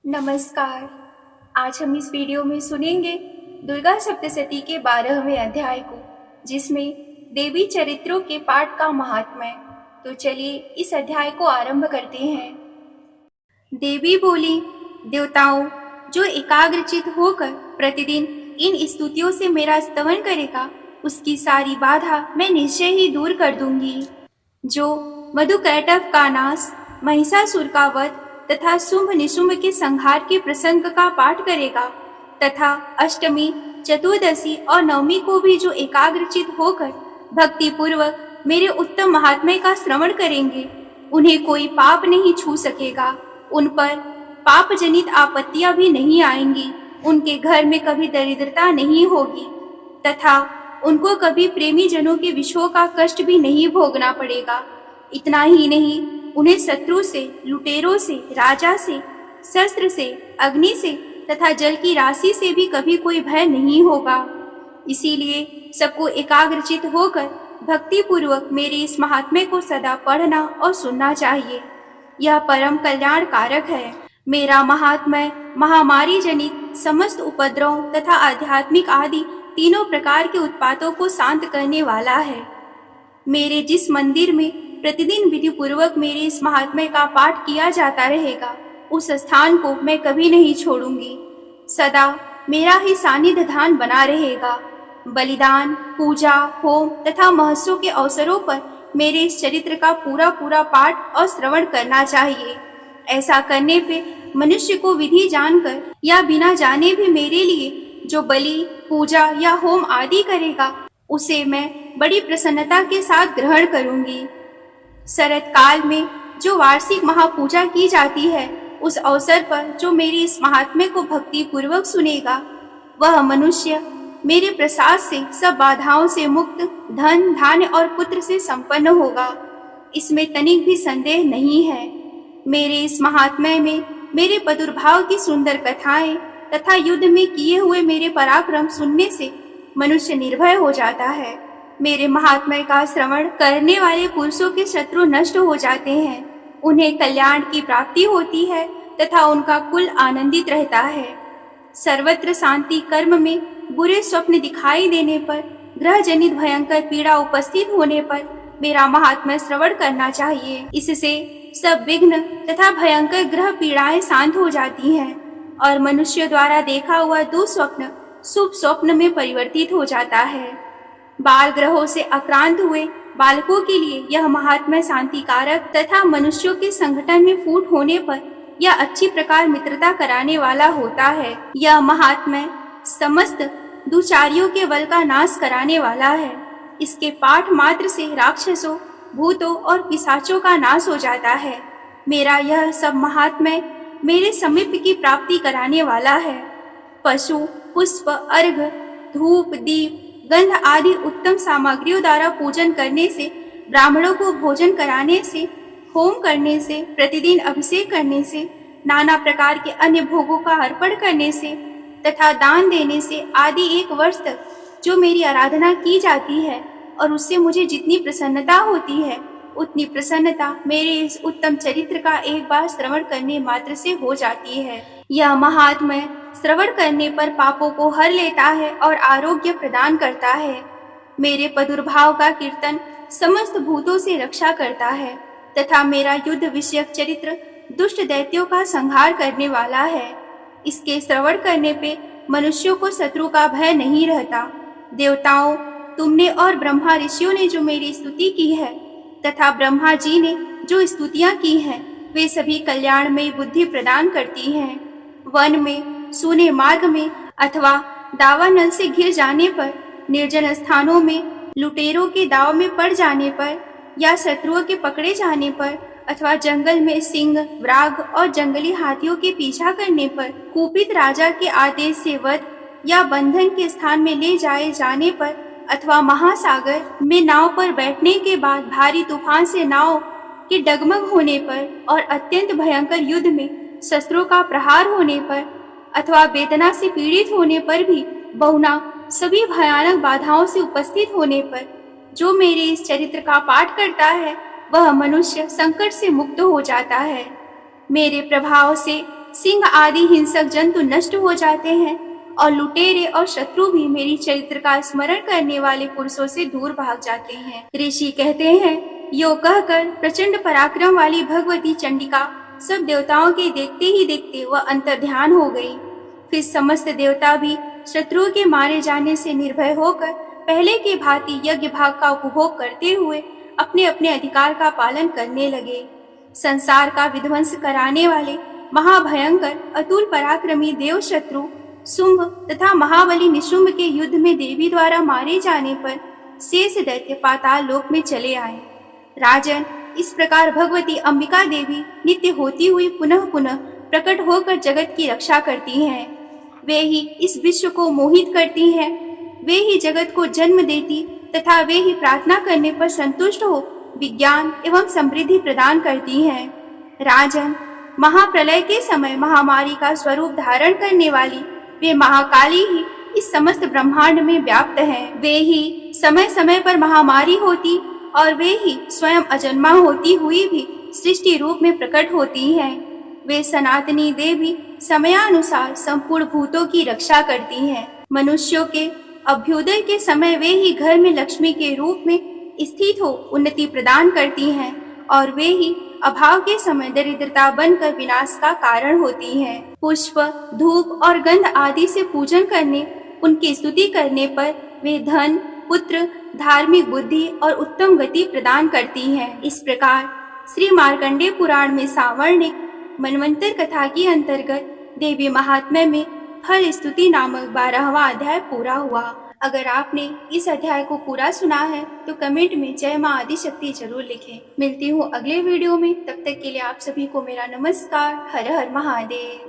नमस्कार। आज हम इस वीडियो में सुनेंगे दुर्गा सप्तशती के 12वें अध्याय को, जिसमें देवी चरित्रों के पाठ का महात्म्य। तो चलिए इस अध्याय को आरंभ करते हैं। देवी बोली, देवताओं, जो एकाग्रचित होकर प्रतिदिन इन स्तुतियों से मेरा स्तवन करेगा, उसकी सारी बाधा मैं निश्चय ही दूर कर दूंगी। जो मधुकैटभ का नाश, महिषासुर का वध तथा शुंभ निशुंभ के संहार के प्रसंग का पाठ करेगा तथा अष्टमी, चतुर्दशी और नवमी को भी जो एकाग्रचित होकर भक्ति पूर्वक मेरे उत्तम महात्म्य का श्रवण करेंगे, उन्हें कोई पाप नहीं छू सकेगा। उन पर पाप जनित आपत्तियां भी नहीं आएंगी। उनके घर में कभी दरिद्रता नहीं होगी तथा उनको कभी प्रेमी जनों के विषयों का कष्ट भी नहीं भोगना पड़ेगा। इतना ही नहीं, उन्हें शत्रु से, लुटेरों से, राजा से, शस्त्र से, अग्नि से तथा जल की राशि से भी कभी कोई भय नहीं होगा। इसीलिए सबको एकाग्रचित होकर भक्ति पूर्वक मेरे इस महात्म्य को सदा पढ़ना और सुनना चाहिए। यह परम कल्याण कारक है। मेरा महात्म्य महामारी जनित समस्त उपद्रव तथा आध्यात्मिक आदि तीनों प्रकार के उत्पातों को शांत करने वाला है। मेरे जिस मंदिर में प्रतिदिन विधि पूर्वक मेरे इस महात्म्य का पाठ किया जाता रहेगा, उस स्थान को मैं कभी नहीं छोड़ूंगी। सदा मेरा ही सानिध्य ध्यान बना रहेगा। बलिदान, पूजा, होम तथा महोत्सव के अवसरों पर मेरे इस चरित्र का पूरा पाठ और श्रवण करना चाहिए। ऐसा करने पे मनुष्य को विधि जानकर या बिना जाने भी मेरे लिए जो बलि, पूजा या होम आदि करेगा, उसे मैं बड़ी प्रसन्नता के साथ ग्रहण करूंगी। शरद काल में जो वार्षिक महापूजा की जाती है, उस अवसर पर जो मेरे इस महात्म्य को भक्ति पूर्वक सुनेगा, वह मनुष्य मेरे प्रसाद से सब बाधाओं से मुक्त, धन, धान्य और पुत्र से संपन्न होगा। इसमें तनिक भी संदेह नहीं है। मेरे इस महात्म्य में मेरे प्रादुर्भाव की सुंदर कथाएं तथा युद्ध में किए हुए मेरे पराक्रम सुनने से मनुष्य निर्भय हो जाता है। मेरे महात्म्य का श्रवण करने वाले पुरुषों के शत्रु नष्ट हो जाते हैं। उन्हें कल्याण की प्राप्ति होती है तथा उनका कुल आनंदित रहता है। सर्वत्र शांति कर्म में बुरे स्वप्न दिखाई देने पर, ग्रह जनित भयंकर पीड़ा उपस्थित होने पर मेरा महात्म्य श्रवण करना चाहिए। इससे सब विघ्न तथा भयंकर ग्रह पीड़ाएं शांत हो जाती हैं और मनुष्य द्वारा देखा हुआ दुस्वप्न शुभ स्वप्न में परिवर्तित हो जाता है। बाल ग्रहों से आक्रांत हुए बालकों के लिए यह महात्म्य शांतिकारक तथा मनुष्यों के संगठन में फूट होने पर यह अच्छी प्रकार मित्रता कराने वाला होता है। यह महात्म्य समस्त दुचारियों के बल का नाश कराने वाला है। इसके पाठ मात्र से राक्षसों, भूतों और पिशाचों का नाश हो जाता है। मेरा यह सब महात्म्य मेरे समीप की प्राप्ति कराने वाला है। पशु, पुष्प, अर्घ, धूप, दीप, गंध आदि उत्तम सामग्रियों द्वारा पूजन करने से, ब्राह्मणों को भोजन कराने से, होम करने से, प्रतिदिन अभिषेक करने से, नाना प्रकार के अन्य भोगों का अर्पण करने से तथा दान देने से आदि 1 वर्ष तक जो मेरी आराधना की जाती है और उससे मुझे जितनी प्रसन्नता होती है, उतनी प्रसन्नता मेरे इस उत्तम चरित्र का एक बार श्रवण करने मात्र से हो जाती है। यह महात्म्य श्रवण करने पर पापों को हर लेता है और आरोग्य प्रदान करता है। मेरे प्रादुर्भाव का कीर्तन समस्त भूतों से रक्षा करता है तथा मेरा युद्ध विषयक चरित्र दुष्ट दैत्यों का संहार करने वाला है। इसके श्रवण करने पे मनुष्यों को शत्रु का भय नहीं रहता। देवताओं, तुमने और ब्रह्मा ऋषियों ने जो मेरी स्तुति की है तथा ब्रह्मा जी ने जो स्तुतियां की हैं, वे सभी कल्याणमयी बुद्धि प्रदान करती हैं। वन में, सूने मार्ग में अथवा दावानल से घिर जाने पर, निर्जन स्थानों में लुटेरों के दाव में पड़ जाने पर या शत्रुओं के पकड़े जाने पर अथवा जंगल में सिंह, व्राघ और जंगली हाथियों के पीछा करने पर, कुपित राजा के आदेश से वध या बंधन के स्थान में ले जाए जाने पर अथवा महासागर में नाव पर बैठने के बाद भारी तूफान से नाव के डगमग होने पर और अत्यंत भयंकर युद्ध में शस्त्रों का प्रहार होने पर अथवा वेदना से पीड़ित होने पर भी बहुना सभी भयानक बाधाओं से उपस्थित होने पर जो मेरे इस चरित्र का पाठ करता है, वह मनुष्य संकट से मुक्त हो जाता है। मेरे प्रभाव से सिंह आदि हिंसक जंतु नष्ट हो जाते हैं और लुटेरे और शत्रु भी मेरी चरित्र का स्मरण करने वाले पुरुषों से दूर भाग जाते हैं। ऋषि कहते हैं, यो कहकर प्रचंड पराक्रम वाली भगवती चंडिका सब देवताओं के देखते ही देखते वह अंतर्ध्यान हो गई। फिर समस्त देवता भी शत्रुओं के मारे जाने से निर्भय होकर पहले के भांति यज्ञ भाग का उपभोग करते हुए अपने अपने अधिकार का पालन करने लगे। संसार का विध्वंस कराने वाले महाभयंकर अतुल पराक्रमी देव शत्रु शुंभ तथा महाबली निशुंभ के युद्ध में देवी द्वारा मारे जाने पर शेष दैत्य पाताल लोक में चले आए। राजन, इस प्रकार भगवती अंबिका देवी नित्य होती हुई पुनः पुनः प्रकट होकर जगत की रक्षा करती हैं। वे ही इस विश्व को मोहित करती हैं, वे ही जगत को जन्म देती तथा वे ही प्रार्थना करने पर संतुष्ट हो विज्ञान एवं समृद्धि प्रदान करती हैं। राजन, महाप्रलय के समय महामारी का स्वरूप धारण करने वाली वे महाकाली ही इस समस्त ब्रह्मांड में व्याप्त हैं। वे ही समय समय पर महामारी होती और वे ही स्वयं अजन्मा होती हुई भी सृष्टि रूप में प्रकट होती हैं। वे सनातनी देवी समयानुसार संपूर्ण भूतों की रक्षा करती हैं। मनुष्यों के अभ्युदय के समय वे ही घर में लक्ष्मी के रूप में स्थित हो उन्नति प्रदान करती हैं और वे ही अभाव के समय दरिद्रता बनकर विनाश का कारण होती हैं। पुष्प, धूप और गंध आदि से पूजन करने, उनकी स्तुति करने पर वे धन, पुत्र, धार्मिक बुद्धि और उत्तम गति प्रदान करती हैं। इस प्रकार श्री मार्कंडेय पुराण में सावर्णिक मनवंतर कथा के अंतर्गत देवी महात्म्य में फल स्तुति नामक 12वां अध्याय पूरा हुआ। अगर आपने इस अध्याय को पूरा सुना है तो कमेंट में जय मां आदिशक्ति जरूर लिखें। मिलती हूँ अगले वीडियो में, तब तक के लिए आप सभी को मेरा नमस्कार। हर हर महादेव।